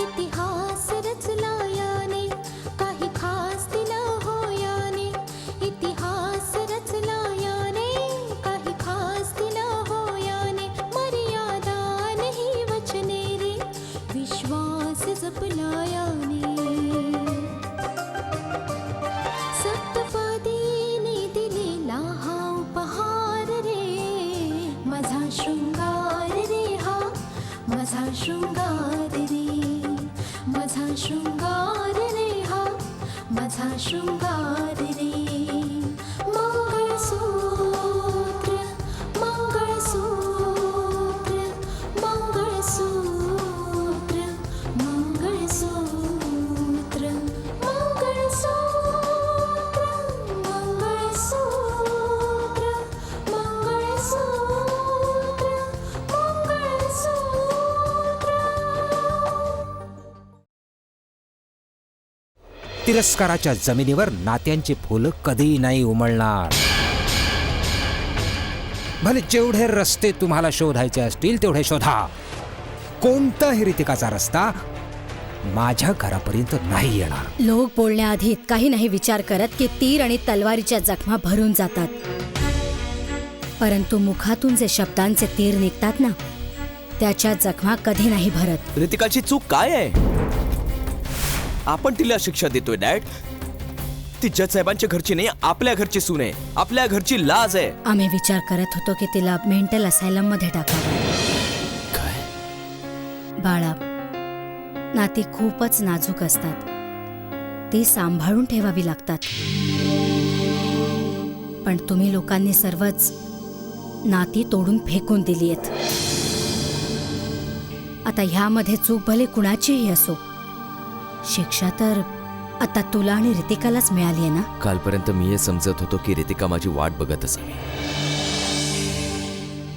इतिहास रचला याने, काही खास दिलं हो याने. इतिहास रचला याने, काही खास दिलं हो याने. मर्यादा नाही वचने रे, विश्वास जपला याने. सप्तपदीने दिलेला हा उपहार रे, माझा शृंगार रे हा, माझा शृंगार रे, माझा शृंगार रे हा, माझा शृंगार रे. मंगळसूत्र, मंगळसूत्र, मंगळसूत्र, मंगळसूत्र, मंगळसूत्र, मंगळसूत्र, मंगळसूत्र, मंगळसूत्र. तिरस्काराच्या जमिनीवर नात्यांची फुलं कधीही नाही उमलणार. भले जेवढे रस्ते तुम्हाला शोधायचे असतील तेवढे शोधा, कोणताही रीतिकाचा रस्ता माझ्या घरापर्यंत नाही येणार. लोक बोलण्याआधी काही नाही विचार करत की तीर आणि तलवारीच्या जखमा भरून जातात, परंतु मुखातून जे शब्दांचे तीर निघतात ना, त्याच्या जखमा कधी नाही भरत. ऋतिकाची चूक काय आहे? आपण तिला शिक्षा देतोय डॅड. ती जज साहेबांच्या घरची नाही, आपल्या घरची सून आहे, आपल्या घरची लाज आहे. आम्ही विचार करत होतो की तिला मेंटल असायलम मध्ये टाकावं. काय? बाळा, नाती खूपच नाजूक असतात, ती सांभाळून ठेवावी लागतात. पण तुम्ही लोकांनी सर्वच नाती तोडून फेकून दिलीयत. आता ह्यामध्ये चूक भले कुणाचीही असो, शिक्षा तर आता तुला आणि ऋतिकालाच मिळाली आहे ना. कालपर्यंत मी हे समजत होतो की ऋतिका माझी वाट बघत असावी.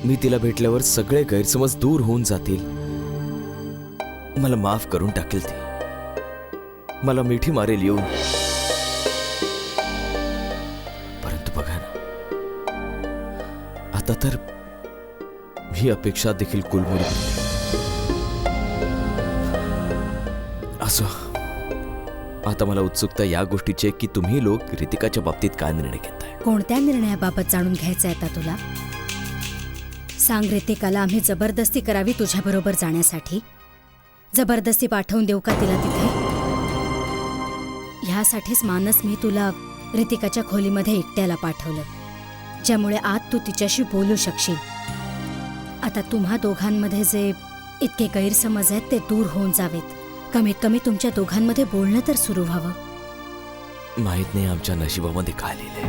मी तिला भेटल्यावर सगळे गैरसमज दूर होऊन जातील, मला माफ करून टाकेल ती, मला मिठी मारेल येऊन. परंतु बघा ना, आता तर ही अपेक्षा देखील कुलमुडी. असो, आता मला उत्सुकता या गोष्टीची आहे की तुम्ही लोक ऋतिकाच्या बाबतीत काय निर्णय घेताय. कोणत्या निर्णयाबाबत जाणून घ्यायचं आहे आता तुला? सांग ऋतिकाला आम्ही जबरदस्ती करावी तुझ्याबरोबर जाण्यासाठी? जबरदस्ती पाठवून देऊ का तिला तिथे? ह्यासाठीच मानस मी तुला ऋतिकाच्या खोलीमध्ये एकट्याला पाठवलं, ज्यामुळे आत तू तिच्याशी बोलू शकशील. आता तुम्हा दोघांमध्ये जे इतके गैरसमज आहेत ते दूर होऊन जावेत. कमीत कमी तुमच्या दोघांमध्ये बोलणं तर सुरू व्हावं. माहित नाही आमच्या नशिबामध्ये काय लिहिलंय.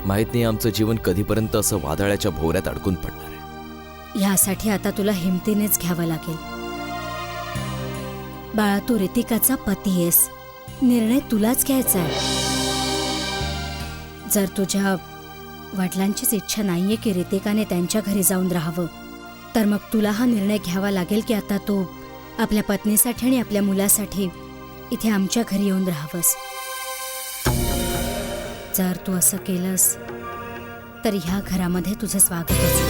माहित नाही आमचं जीवन कधीपर्यंत असं वादळाच्या भोवऱ्यात अडकून पडणार आहे. ह्यासाठी आता तुला हिमतीनेच घ्यावं लागेल. बाळा, तू ऋतिकाचा पती आहेस, निर्णय तुलाच घ्यायचा आहे. जर तुझ्या वडिलांचीच इच्छा नाहीये की ऋतिकाने त्यांच्या घरी जाऊन राहावं, तर मग तुला हा निर्णय घ्यावा लागेल की आता तू आपल्या पत्नीसाठी आणि आपल्या मुलासाठी इथे आमच्या घरी येऊन राहावंस. जर तू असं केलंस तर ह्या घरामध्ये तुझं स्वागतच.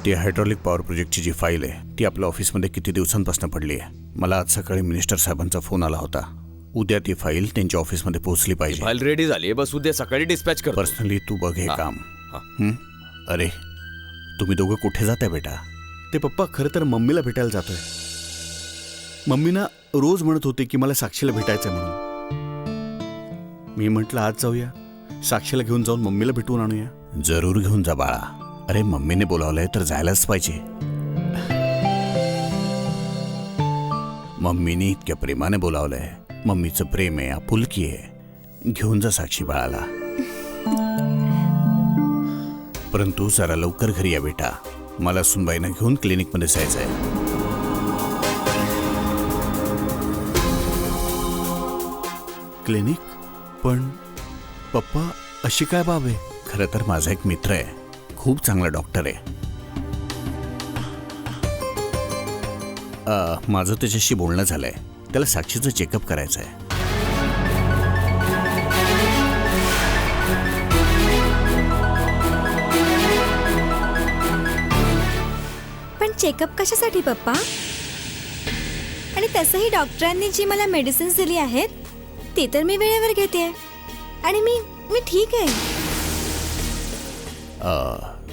ती हायड्रॉलिक पॉवर प्रोजेक्टची जी फाईल आहे ती आपल्या ऑफिसमध्ये किती दिवसांपासून पडली आहे. मला आज सकाळी मिनिस्टर साहेबांचा फोन आला होता. उद्या ती फाईल त्यांच्या ऑफिसमध्ये पोहोचली पाहिजे. फाईल रेडी झाली, बस उद्या सकाळी डिस्पॅच कर. पर्सनली तू बघ हे काम. अरे तुम्ही दोघं कुठे जाताय बेटा? ते पप्पा खरं तर मम्मीला भेटायला जातोय. मम्मी ना रोज म्हणत होते की मला साक्षीला भेटायचं म्हणून. मी म्हटलं आज जाऊया, साक्षीला घेऊन जाऊन मम्मीला भेटून आणूया. जरूर घेऊन जा बाळा. अरे मम्मीने बोलावलंय तर जायलाच पाहिजे. मम्मीने इतक्या प्रेमाने बोलावलंय. मम्मीचं प्रेम आहे, आपुलकी आहे. घेऊन जा साक्षी बाळाला. परंतु जरा लवकर घरी या बेटा. मला सुनबाईंना घेऊन क्लिनिकमध्ये जायचंय. क्लिनिक? पण पप्पा अशी काय बाब आहे? खरं तर माझा एक मित्र आहे, खूप चांगला डॉक्टर आहे. माझं त्याच्याशी बोलणं झालंय. त्याला साक्षीचं चेकअप करायचं आहे. पण चेकअप कशासाठी पप्पा? आणि तसंही डॉक्टरांनी जी मला मेडिसिन्स दिली आहेत ती तर मी वेळेवर घेते आणि मी ठीक आहे.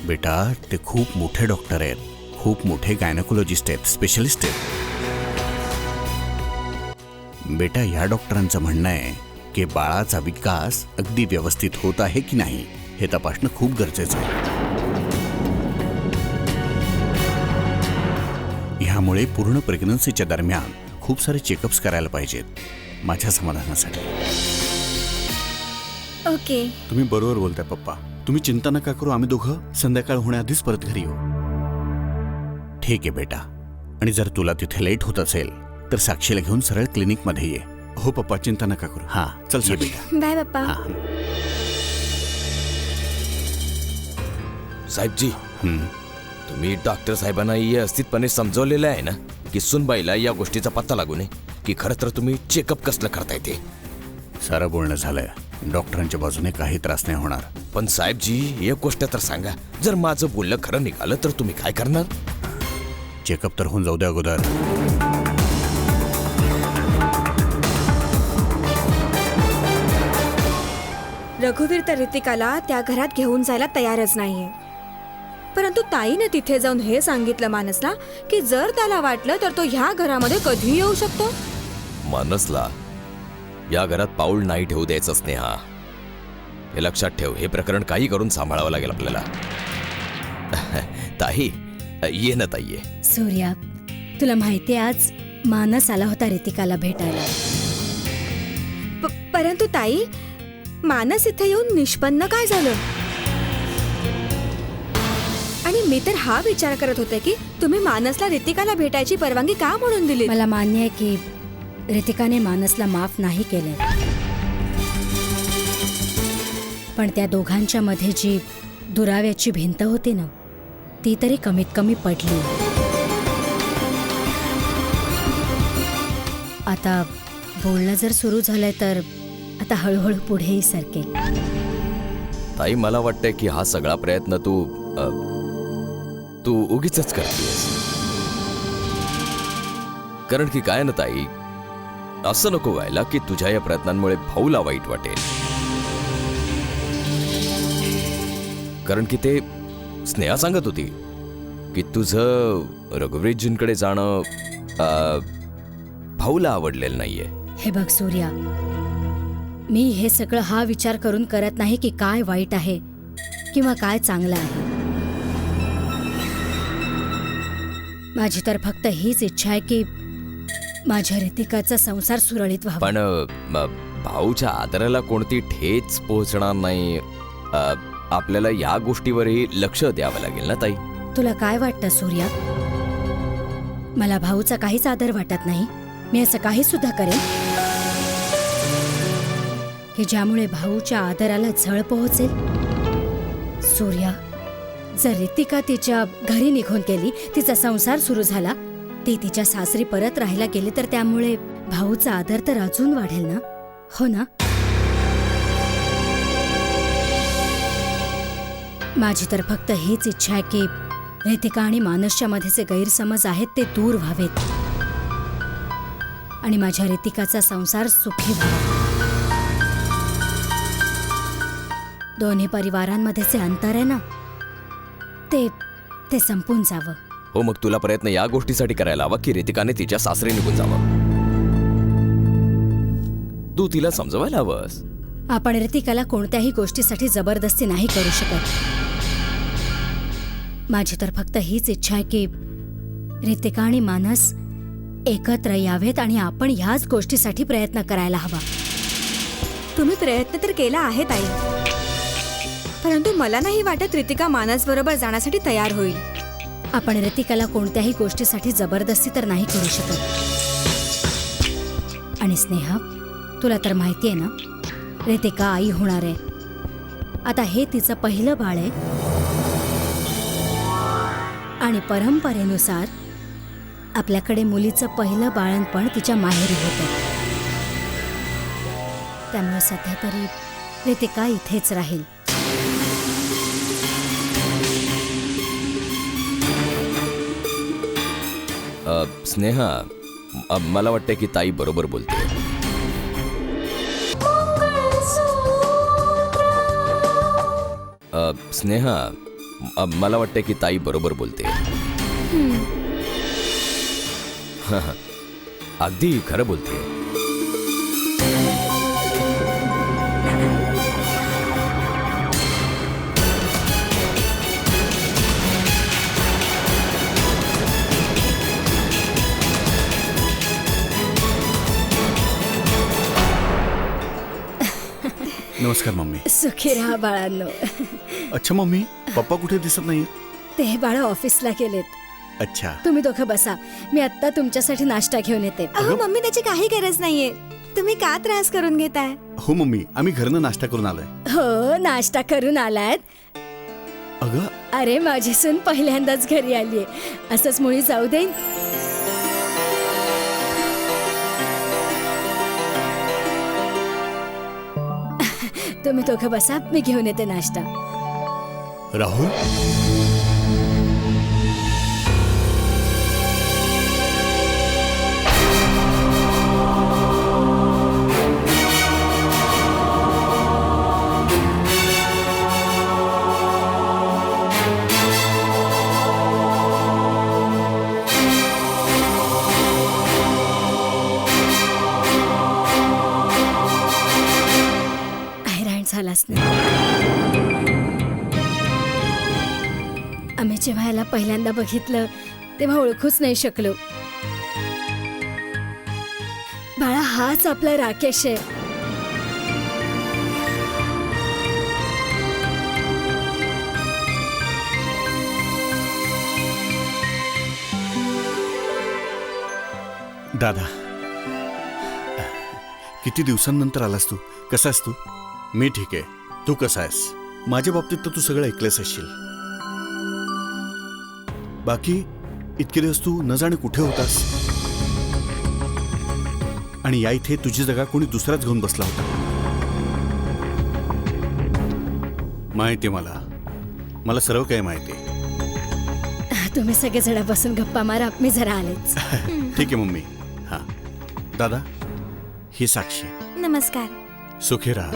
बेटा ते खूप मोठे डॉक्टर आहेत, खूप मोठे गायनेकोलॉजिस्ट आहेत, स्पेशलिस्ट आहेत. बेटा या डॉक्टरांचं म्हणणं आहे की बाळाचा विकास अगदी व्यवस्थित होत आहे की नाही हे तपासणं खूप गरजेचं आहे. ह्यामुळे पूर्ण प्रेग्नन्सीच्या दरम्यान खूप सारे चेकअप्स करायला पाहिजेत माझ्या समाधानासाठी. ओके. तुम्ही बरोबर बोलताय पप्पा. तुम्ही चिंता नका करू. आम्ही दोघं संध्याकाळ होण्याआधीच परत घरी येऊ. ठीक आहे बेटा. आणि जर तुला तिथे लेट होत असेल तर साक्षीला घेऊन सरळ क्लिनिकमध्ये ये. हो पप्पा, चिंता नका करू. हां चल ये साक्षी. बेटा. बाय पप्पा. हां. साहेबजी, हं. तुम्ही डॉक्टर साहेबांना हे अस्थितपणे समजवलेलं आहे ना की सुनबाईला या गोष्टीचा पत्ता लागू नये की खरं तर तुम्ही चेकअप कसलं करताय ते. सारं बोलणं झालंय. डॉक्टरांच्या बाजूने काही त्रास नाही होणार. पण साहेबजी एक गोष्ट तर सांगा, जर माझं बोलणं खरं निघालं तर तुम्ही काय करणार? चेकअप तर होऊन जाऊ दे अगोदर. रघुवीर तर रितिकाला त्या घरात घेऊन जायला तयारच नाहीये. परंतु ताईनं तिथे जाऊन हे सांगितलं मानसला की जर त्याला वाटलं तर तो ह्या घरामध्ये कधी येऊ शकतो. मानसला या घरात पाऊल नाही ठेवू द्यायचं स्नेहा. हे लक्षात ठेव. हे प्रकरण काही करून सांभाळावं लागेल आपल्याला. ताई ये ना ताई ये. सूर्या, तुला माहितीये आज मानस आला होता रितिकाला भेटायला. परंतु ताई, मानस इथे येऊन निष्पन्न काय झालं? आणि मी तर हा विचार करत होते की तुम्ही मानसला रितिकाला भेटायची परवानगी का म्हणून दिली. मला मान्य आहे की रितिकाने मानसला माफ नाही केलं, पण त्या दोघांच्या मध्ये जी दुराव्याची भिंत होती ना ती तरी कमीत कमी पडली. आता बोलणं जर सुरू झालंय तर आता हळूहळू पुढेही सरकेल. ताई मला वाटतंय की हा सगळा प्रयत्न तू उगीच करतेस. कारण की काय ना ताई, असं नको व्हायला की तुझ्या या प्रयत्नांमुळे भाऊला वाईट वाटेल. कारण की ते स्नेहा सांगत होती की तुझं रघुवीरजींकडे जाणं भाऊला आवडलेलं नाहीये. हे बघ सूर्या, मी हे सगळं हा विचार करून करत नाही की काय वाईट आहे किंवा काय चांगलं आहे. माझी तर फक्त हीच इच्छा आहे की माझ्या रितिकाचा संसार सुरळीत व्हावा. पण भाऊच्या आदराला कोणती ठेच पोहोचणार नाही. आपल्याला या गोष्टीवरही लक्ष द्यावं लागेल ना ताई. तुला काय वाटतं सूर्या? मला भाऊचा काहीच आदर वाटत नाही. मी असं काही सुद्धा करेन की ज्यामुळे भाऊच्या आदराला झळ पोहोचेल. सूर्या, जर रितिका तिच्या घरी निघून गेली, तिचा संसार सुरू झाला, ती तिच्या सासरी परत राहायला गेली तर त्यामुळे भाऊचा आदर तर अजून वाढेल ना, हो ना? माझी तर फक्त हीच इच्छा आहे की रितिका आणि मानसच्या मध्ये जे गैरसमज आहेत ते दूर व्हावेत आणि माझ्या रितिकाचा संसार सुखी व्हावा. दोन्ही परिवारांमध्ये जे अंतर आहे ना ते संपून जावं. हो, मग तुला प्रयत्न या गोष्टीसाठी करायला हवा की रितिकाने तिच्या सासरी निघून जावं. तू तिला समजवायला हवंस. आपण रितिकाला कोणत्याही गोष्टीसाठी जबरदस्ती नाही करू शकत. माझी तर फक्त हीच इच्छा आहे की रितिका आणि मानस एकत्र यावेत आणि आपण ह्याच गोष्टीसाठी प्रयत्न करायला हवा. तुम्ही प्रयत्न तर केला आहे ताई, परंतु मला नाही वाटत रितिका मानस बरोबर जाण्यासाठी तयार होईल. आपण रितिकाला कोणत्याही गोष्टीसाठी जबरदस्ती तर नाही करू शकत. आणि स्नेहा, तुला तर माहिती आहे ना, रितिका आई होणार आहे. आता हे तिचं पहिलं बाळ आहे आणि परंपरेनुसार आपल्याकडे मुलीचं पहिलं बाळणपण तिच्या माहेरी होतं. त्यामुळे सध्या तरी रितिका इथेच राहील. स्नेहा, मला वाटतं की ताई बरोबर बोलते. स्नेहा, मला वाटतं की ताई बरोबर बोलते. अगदी खरं बोलते. नमस्कार मम्मी. सुखी राहा बाळांनो. अच्छा मम्मी, पप्पा कुठे दिसत नाही? ते बाळ ऑफिसला गेलेत. अच्छा. तुम्ही दोघं बसा, मी आत्ता तुमच्यासाठी नाश्ता घेऊन येते. अहो मम्मी, त्याची काही गरज नाहीये. तुम्ही का त्रास करून घेताय? हो मम्मी, आम्ही घरनं नाश्ता करून आलोय. हो, नाश्ता करून आलात? अगं अरे माझी सून पहिल्यांदाच घरी आलीये, असंच मुळी जाऊ देईन. तुम्ही दोघं बसा, मी घेऊन येते नाश्ता. राहुल, हैराण झालाच नाही. आम्ही जेव्हा याला पहिल्यांदा बघितलं तेव्हा ओळखूच नाही शकलो. बाळा, हाच आपला राकेश आहे. दादा, किती दिवसांनंतर आलास तू. कसा आहेस तू? मी ठीक आहे. तू कसा आहेस? माझ्या बाबतीत तर तू सगळं ऐकलंच असशील. बाकी इतके दिवस तू न जाणे कुठे होतास, आणि या इथे तुझी जागा कोणी दुसराच घेऊन बसला होता. माहिती मला सर्व काही माहिती. तुम्ही सगळे जण बसून गप्पा मारा, मी जरा आलेच. ठीक आहे मम्मी. हा दादा, ही साक्षी. नमस्कार. सुखी राहा.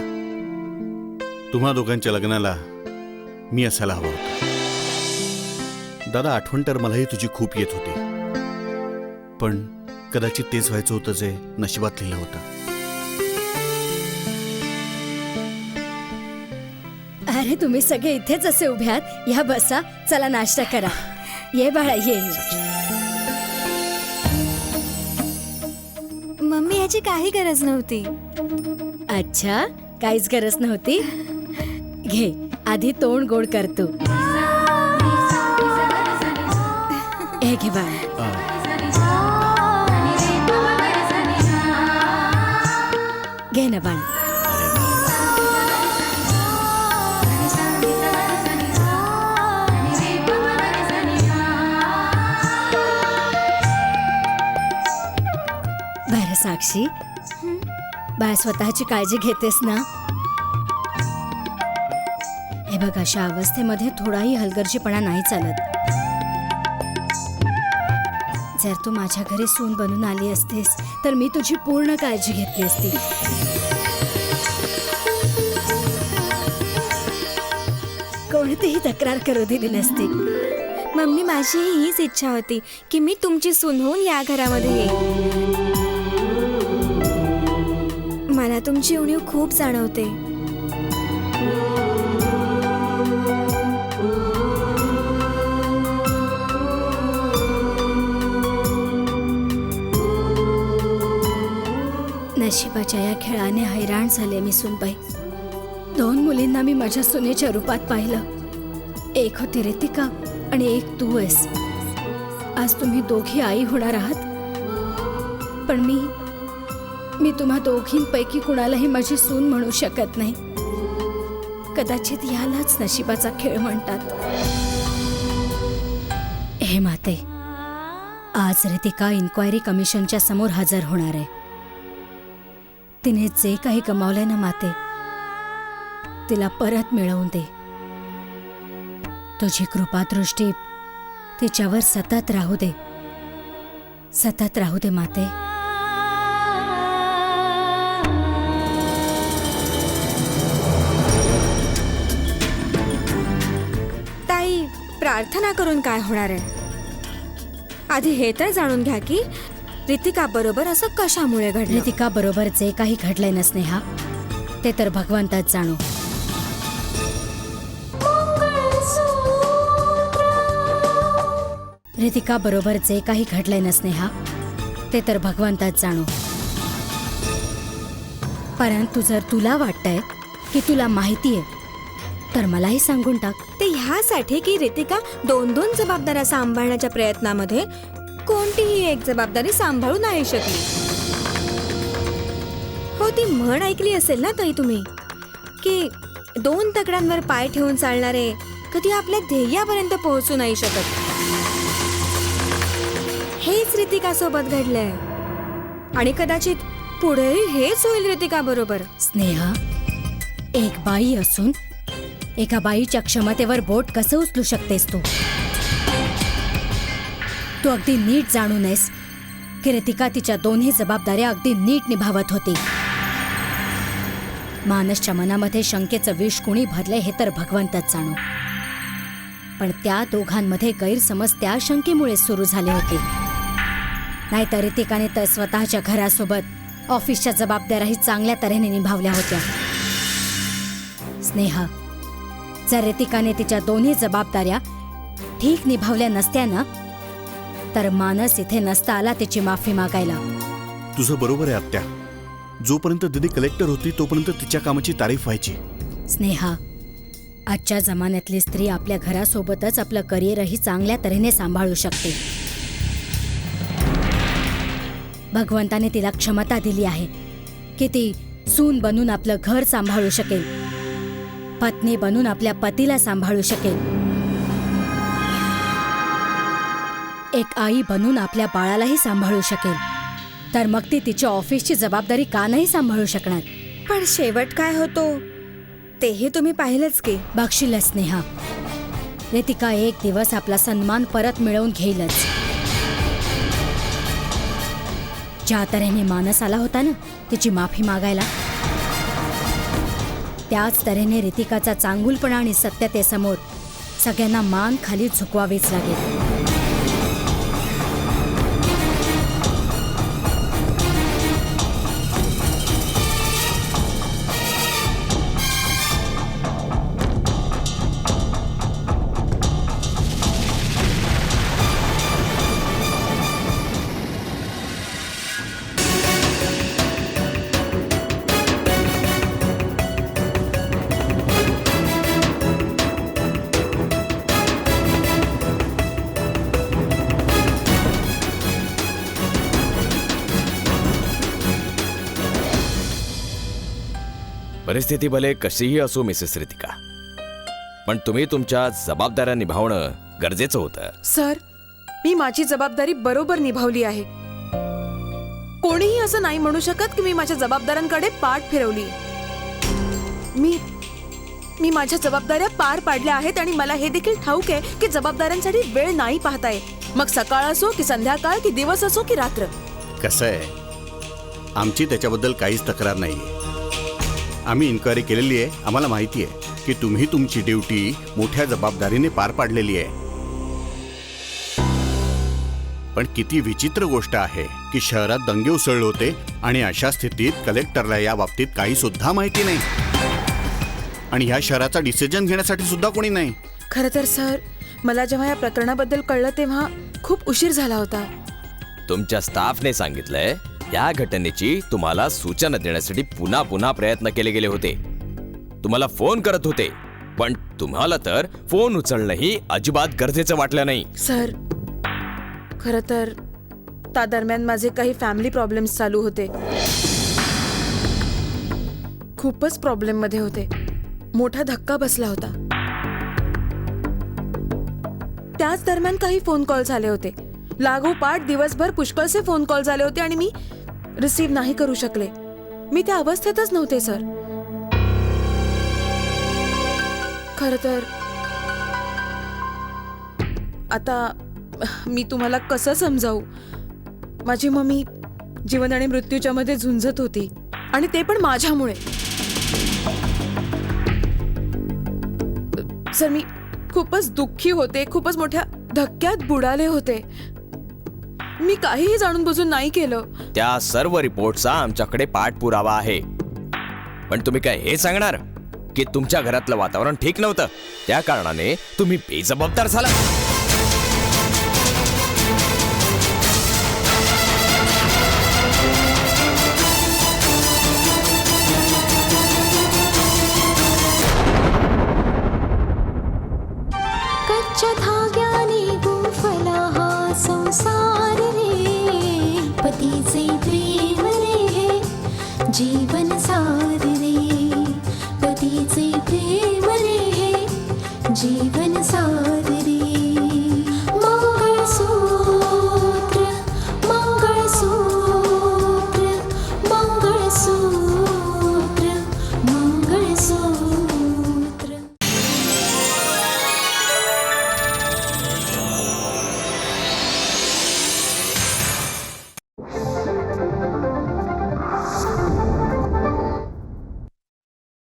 तुम्हा दोघांच्या लग्नाला मी असायला हवा होता. दादा, आठवण तर मलाही तुझी खूप येत होती, पण कदाचित तेच व्हायचं होतं जे नशिबात लिहिलं होतं. अरे तुम्ही सगळे इथेच असे उभे आहात, या बसा, चला नाश्ता करा. ये बाळा, ये. मम्मी, याची काही गरज नव्हती. अच्छा, काहीच गरज नव्हती. घे, आधी तोंड गोड करतो. हे घे बाळा. घे ना बाळा. बरं साक्षी, बाळ स्वतःची काळजी घेतेस ना? हे बघ, अशा अवस्थेमध्ये थोडाही हलगर्जीपणा नाही चालत. जर तू माझ्या घरी सून बनून आली असतीस तर मी तुझी पूर्ण काळजी घेतली असती. कोणतीही तक्रार करू दिली नसती. मम्मी, माझीही हीच इच्छा होती की मी तुमची सून होऊन या घरामध्ये येईन. मला तुमची उणीव खूप जाणवते. नशिबाच्या या खेळाने हैराण झाले मी सुनबाई. 2 मुलींना मी माझ्या सुनेच्या रूपात पाहिलं. एक होती रितिका आणि एक तू आहेस. आज तुम्ही दोघी आई होणार आहात, पण मी तुम्हा दोघींपैकी कुणालाही माझी सून म्हणू शकत नाही. कदाचित यालाच नशिबाचा खेळ म्हणतात. हे माते, आज रितिका इन्क्वायरी कमिशनच्या समोर हजर होणार आहे. तिने जे काही कमावलंय ना माते, तिला परत मिळवून दे. तुझी कृपादृष्टी तिच्यावर सतत राहू दे, सतत राहू दे माते. ताई, प्रार्थना करून काय होणार आहे? आधी हे तर जाणून घ्या की रितिका बरोबर असं कशामुळे घडलं. रितिका बरोबर जे काही घडलंय ना स्नेहा, ते तर भगवंताच जाणो. रितिका बरोबर जे काही घडलंय ना स्नेहा, ते तर भगवंताच जाणो. परंतु जर तुला वाटतंय की तुला माहिती आहे, तर मलाही सांगून टाक. ते ह्यासाठी की रितिका 2 जबाबदाऱ्या सांभाळण्याच्या प्रयत्नामध्ये कोणतीही एक जबाबदारी सांभाळू नाही शकली. हो, ती म्हण ऐकली असेल ना ताई तुम्ही, की 2 तकड्यांवर पाय ठेवून चालणारे कधी आपल्या ध्येयापर्यंत पोहोचू नाही शकत. हेच रितिका सोबत घडलंय आणि कदाचित पुढेही हेच होईल रितिका बरोबर. स्नेहा, एक बाई असून एका बाईच्या क्षमतेवर बोट कसं उचलू शकतेस तू? तू अगदी नीट जाणू नयेस की रितिका तिच्या दोन्ही जबाबदाऱ्या अगदी नीट निभावत होती. मानसच्या मनामध्ये शंकेचं विष कुणी भरले हे तर भगवंतच जाणो. पण त्या दोघांमध्ये गैरसमज त्या शंकेमुळे सुरू झाले होते. नाहीतर रितिकाने तर स्वतःच्या घरासोबत ऑफिसच्या जबाबदाऱ्याही चांगल्या तऱ्हेने निभावल्या होत्या. स्नेहा, जर रितिकाने तिच्या दोन्ही जबाबदाऱ्या ठीक निभावल्या नसत्या ना, तर मानस इथे नसता आला तिची माफी मागायला. तुझं बरोबर आहे आत्या. जोपर्यंत दीदी कलेक्टर होती तोपर्यंत तिच्या कामाची तारीफ व्हायची. स्नेहा, आजच्या जमान्यातली स्त्री आपल्या घरासोबतच आपलं करिअरही चांगल्या तऱ्हेने सांभाळू शकते. भगवंताने तिला क्षमता दिली आहे की ती सून बनून आपलं घर सांभाळू शकेल, पत्नी बनून आपल्या पतीला सांभाळू शकेल, एक आई बनून आपल्या बाळालाही सांभाळू शकेल. तर मग ती तिच्या ऑफिसची जबाबदारी का नाही सांभाळू शकणार? पण शेवट काय होतो तेही तुम्ही पाहिलंच की. बघशीलच स्नेहा, रितिका एक दिवस आपला सन्मान परत मिळवून घेईलच. ज्या तऱ्हेने मानस आला होता ना तिची माफी मागायला, त्याच तऱ्हेने रितिकाचा चांगुलपणा आणि सत्यतेसमोर सगळ्यांना मान खाली झुकवावीच लागेल. परिस्थिती भले कशीही असो मिसेस रितिका, पण तुम्ही तुमच्या जबाबदाऱ्या निभावणं गरजेचं होतं. सर, मी माझी जबाबदारी बरोबर निभावली आहे. कोणीही असं नाही म्हणू शकत की मी माझ्या जबाबदाऱ्यांकडे पाठ फिरवली. मी माझ्या जबाबदाऱ्या पार पाडल्या आहेत आणि मला हे देखील ठाऊक आहे की जबाबदाऱ्यांसाठी वेळ नाही पाहता येत. मग सकाळ असो की संध्याकाळ की दिवस असो की रात्र. कसं आहे, आमची त्याच्याबद्दल काहीच तक्रार नाही. आम्ही इन्क्वायरी केलेली आहे. आम्हाला माहिती आहे की तुम्ही तुमची ड्युटी मोठ्या जबाबदारीने पार पाडलेली आहे. पण किती विचित्र गोष्ट आहे की शहरात दंगे उसळले होते आणि अशा स्थितीत कलेक्टरला या बाबतीत काही सुद्धा माहिती नाही आणि ह्या शहराचा डिसिजन घेण्यासाठी सुद्धा कोणी नाही. खरं तर सर, मला जेव्हा या प्रकरणाबद्दल कळलं तेव्हा खूप उशीर झाला होता. तुमच्या स्टाफने सांगितलंय या घटनेची तुम्हाला सूचना देण्यासाठी पुन्हा पुन्हा प्रयत्न केले गेले होते. तुम्हाला फोन करत होते, पण तुम्हाला तर फोन उचलणंही अजिबात गरजेचं वाटलं नाही. सर, खरं तर त्या दरम्यान माझे काही फॅमिली प्रॉब्लेम्स चालू होते. खूपच प्रॉब्लेम मध्ये होते. मोठा धक्का बसला होता. त्याच दरम्यान काही फोन कॉल झाले होते. लागोपाठ दिवसभर पुष्कळसे फोन कॉल झाले होते आणि मी रिसीव्ह नाही करू शकले. मी त्या अवस्थेतच नव्हते सर. खरं तर आता मी तुम्हाला कसं समजावू. माझी मम्मी जीवन आणि मृत्यूच्या मध्ये झुंजत होती आणि ते पण माझ्यामुळे. सर, मी खूपच दुःखी होते. खूपच मोठ्या धक्क्यात बुडाले होते. मी काहीही जाणून बुजून नाही केलं. त्या सर्व रिपोर्टचा आमच्याकडे पाठपुरावा आहे. पण तुम्ही काय हे सांगणार की तुमच्या घरातलं वातावरण ठीक नव्हतं, त्या कारणाने तुम्ही बेजबाबदार झाला?